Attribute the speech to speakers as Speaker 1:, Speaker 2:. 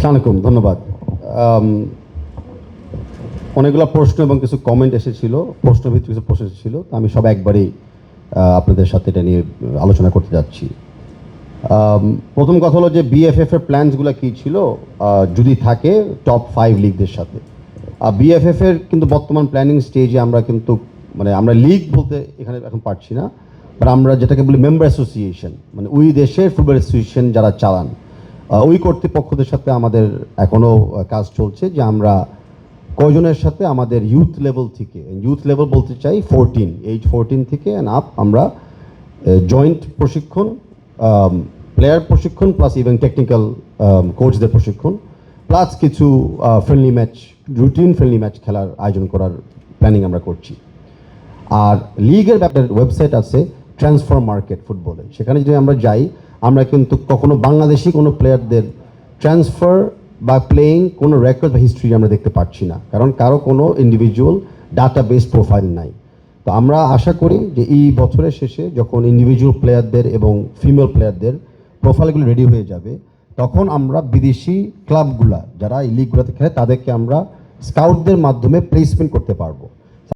Speaker 1: আসসালামু আলাইকুম, ধন্যবাদ। অনেকগুলো প্রশ্ন এবং কিছু কমেন্ট এসেছিল, প্রশ্নের ভিতরে কিছু প্রশ্ন এসেছিল, আমি সব একবারেই আপনাদের সাথে এটা নিয়ে আলোচনা করতে যাচ্ছি। প্রথম কথা হলো যে বিএফএফ এর প্ল্যানসগুলো কী ছিল যদি থাকে টপ 5 লিগদের সাথে। বিএফএফ এর কিন্তু বর্তমান প্ল্যানিং স্টেজে আমরা কিন্তু মানে আমরা লিগ বলতে এখানে এখন পারছি না, বাট আমরা যেটাকে বলি মেম্বার অ্যাসোসিয়েশন, মানে ওই দেশের ফুটবল অ্যাসোসিয়েশন যারা চালান ওই কর্তৃপক্ষদের সাথে আমাদের এখনও কাজ চলছে যে আমরা কয়জনের সাথে আমাদের ইউথ লেভেল থেকে, ইউথ লেভেল বলতে চাই 14, এজ 14 থেকে অ্যান্ড আপ, আমরা জয়েন্ট প্রশিক্ষণ, প্লেয়ার প্রশিক্ষণ প্লাস ইভেন টেকনিক্যাল কোচদের প্রশিক্ষণ প্লাস কিছু friendly match, routine friendly match খেলার আয়োজন করার প্ল্যানিং আমরা করছি। আর লিগের ব্যাপারে ওয়েবসাইট আছে ট্রান্সফার মার্কেট ফুটবলে, সেখানে যদি আমরা যাই আমরা কিন্তু কখনো বাংলাদেশি কোনো প্লেয়ারদের ট্রান্সফার বা প্লেয়িং কোনো রেকর্ড বা হিস্ট্রি আমরা দেখতে পাচ্ছি না, কারণ কারো কোনো ইন্ডিভিজুয়াল ডাটা বেস প্রোফাইল নাই। তো আমরা আশা করি যে এই বছরের শেষে যখন ইন্ডিভিজুয়াল প্লেয়ারদের এবং ফিমেল প্লেয়ারদের প্রোফাইলগুলো রেডি হয়ে যাবে, তখন আমরা বিদেশি ক্লাবগুলা যারা এই লিগগুলোতে খেলে তাদেরকে আমরা স্কাউটদের মাধ্যমে প্লেসমেন্ট করতে পারবো।